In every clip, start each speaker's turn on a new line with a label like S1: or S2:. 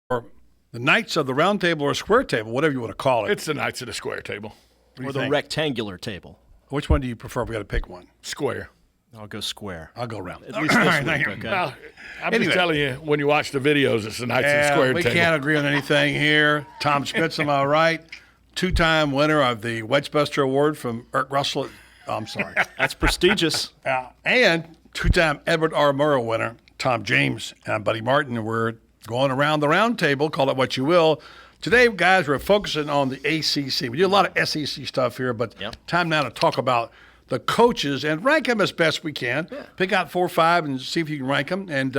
S1: the Knights of the Round Table or Square Table, whatever you want to call it.
S2: It's the Knights of the Square Table.
S3: Or the rectangular table.
S1: Which one do you prefer? We got to pick one.
S2: Square.
S3: I'll go square.
S1: I'll go round.
S3: At least this week, okay?
S2: Well, I'm just telling you, when you watch the videos, it's the Knights of the Square
S1: we
S2: Table.
S1: can't agree on anything here. Tom Spitz, am I right? Two-time winner of the Wedgebuster Award from Eric Russell. I'm sorry.
S3: That's prestigious.
S1: And two-time Edward R. Murrow winner, Tom James and Buddy Martin. We're going around the round table, call it what you will. Today, guys, we're focusing on the ACC. We do a lot of SEC stuff here, but time now to talk about the coaches and rank them as best we can. Yeah. Pick out 4 or 5 and see if you can rank them. And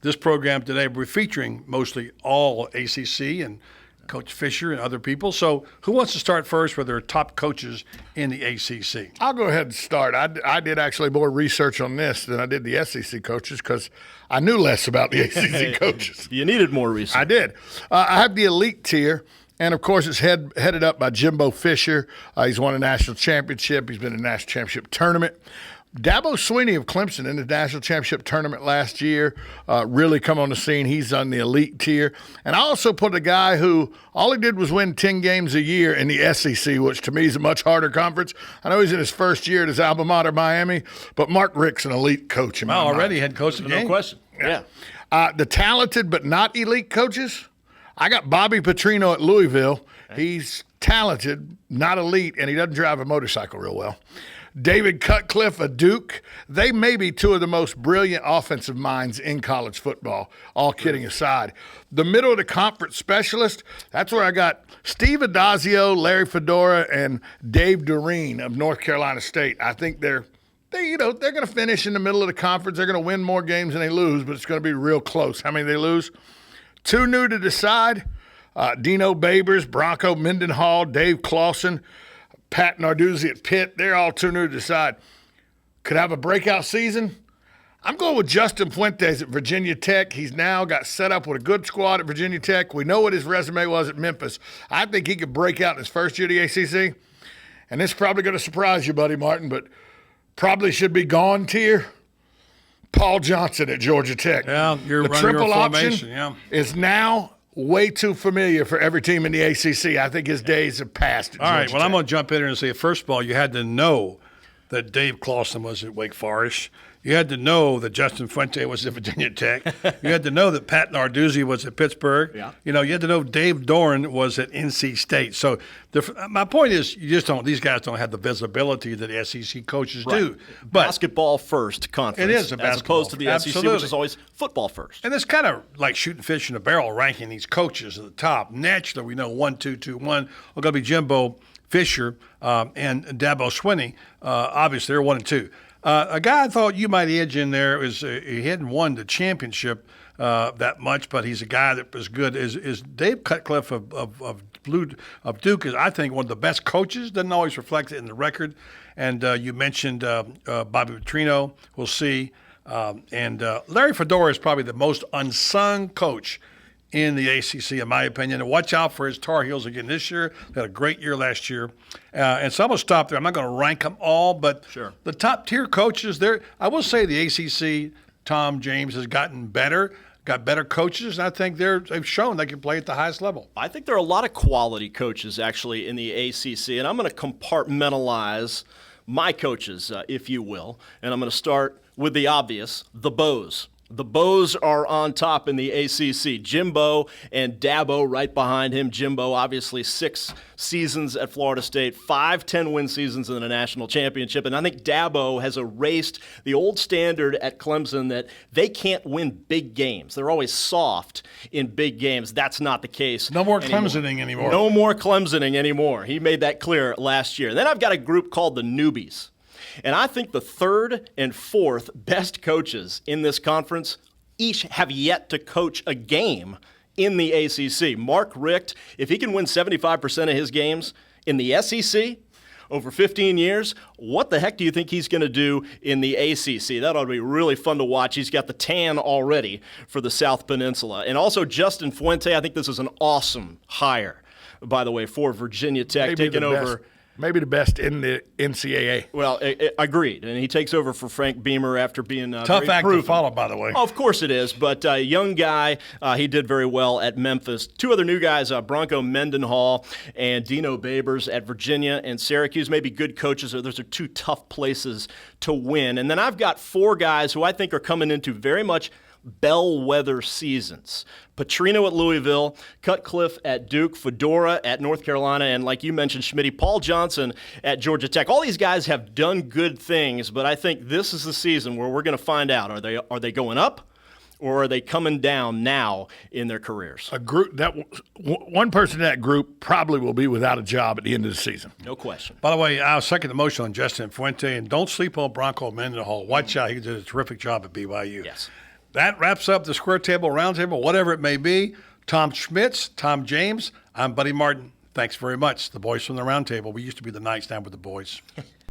S1: this program today, we're featuring mostly all ACC and Coach Fisher and other people. So who wants to start first with their top coaches in the ACC?
S2: I'll go ahead and start. I did actually more research on this than I did the SEC coaches because I knew less about the ACC coaches.
S3: You needed more research.
S2: I did. I have the elite tier. And, of course, it's headed up by Jimbo Fisher. He's won a national championship. He's been in a national championship tournament. Dabo Swinney of Clemson in the national championship tournament last year really come on the scene. He's on the elite tier. And I also put a guy who all he did was win 10 games a year in the SEC, which to me is a much harder conference. I know he's in his first year at his alma mater, Miami, but Mark Richt's an elite coach in my mind.
S1: Already head coach of the game.
S3: No question. Yeah.
S2: The talented but not elite coaches, I got Bobby Petrino at Louisville. He's talented, not elite, and he doesn't drive a motorcycle real well. David Cutcliffe at Duke. They may be two of the most brilliant offensive minds in college football, all kidding aside. The middle of the conference specialist, that's where I got Steve Adazio, Larry Fedora, and Dave Doreen of North Carolina State. I think they're going to finish in the middle of the conference. They're going to win more games than they lose, but it's going to be real close. How many they lose? Too new to decide. Dino Babers, Bronco Mendenhall, Dave Clawson, Pat Narduzzi at Pitt. They're all too new to decide. Could have a breakout season. I'm going with Justin Fuentes at Virginia Tech. He's now got set up with a good squad at Virginia Tech. We know what his resume was at Memphis. I think he could break out in his first year at the ACC. And this is probably going to surprise you, Buddy Martin, but probably should be gone tier. Paul Johnson at Georgia Tech.
S1: Yeah,
S2: the triple option is now way too familiar for every team in the ACC. I think his days have passed.
S1: All right, well, I'm going to jump in here and say, first of all, you had to know that Dave Clawson was at Wake Forest. You had to know that Justin Fuente was at Virginia Tech. You had to know that Pat Narduzzi was at Pittsburgh. Yeah. You had to know Dave Doran was at NC State. So my point is, these guys don't have the visibility that the SEC coaches do. But
S3: basketball first conference.
S1: It is a basketball,
S3: as opposed to the SEC, which is always football first.
S1: And it's kind of like shooting fish in a barrel, ranking these coaches at the top. Naturally, we know 1, 2, 2, 1 are going to be Jimbo Fisher and Dabo Swinney. Obviously, they're 1 and 2. A guy I thought you might edge in there is he hadn't won the championship that much, but he's a guy that was good. Is Dave Cutcliffe of Duke is, I think, one of the best coaches. Doesn't always reflect it in the record. And you mentioned Bobby Petrino. We'll see. And Larry Fedora is probably the most unsung coach in the ACC, in my opinion. And watch out for his Tar Heels again this year. They had a great year last year. And so I'm going to stop there. I'm not going to rank them all, but the top-tier coaches there, I will say the ACC, Tom James, has gotten better, got better coaches, and I think they've shown they can play at the highest level.
S3: I think there are a lot of quality coaches, actually, in the ACC, and I'm going to compartmentalize my coaches, if you will, and I'm going to start with the obvious, the Bows. The Bows are on top in the ACC. Jimbo and Dabo right behind him. Jimbo, obviously, 6 seasons at Florida State, 5 10-win seasons in the national championship. And I think Dabo has erased the old standard at Clemson that they can't win big games. They're always soft in big games. That's not the case.
S1: No more Clemsoning anymore.
S3: No more Clemsoning anymore. He made that clear last year. Then I've got a group called the Newbies. And I think the 3rd and 4th best coaches in this conference each have yet to coach a game in the ACC. Mark Richt, if he can win 75% of his games in the SEC over 15 years, what the heck do you think he's going to do in the ACC? That ought to be really fun to watch. He's got the tan already for the South Peninsula. And also Justin Fuente, I think this is an awesome hire, by the way, for Virginia Tech, taking over
S2: Maybe the best in the NCAA.
S3: Well, agreed. And he takes over for Frank Beamer after being
S1: Tough
S3: very
S1: act to
S3: proven.
S1: follow, by the way.
S3: Oh, of course it is, but young guy, he did very well at Memphis. Two other new guys, Bronco Mendenhall and Dino Babers at Virginia and Syracuse. Maybe good coaches. Those are two tough places to win. And then I've got four guys who I think are coming into very much bellwether seasons. Petrino at Louisville, Cutcliffe at Duke, Fedora at North Carolina, and like you mentioned, Schmitty, Paul Johnson at Georgia Tech. All these guys have done good things, but I think this is the season where we're going to find out, are they going up or are they coming down now in their careers?
S2: A group that one person in that group probably will be without a job at the end of the season.
S3: No question.
S1: By the way, I'll second the motion on Justin Fuente, and don't sleep on Bronco Mendenhall. Watch out. He did a terrific job at BYU.
S3: Yes.
S1: That wraps up the square table, round table, whatever it may be. Tom Schmitz, Tom James, I'm Buddy Martin. Thanks very much. The boys from the round table. We used to be the Knights, now we're the boys.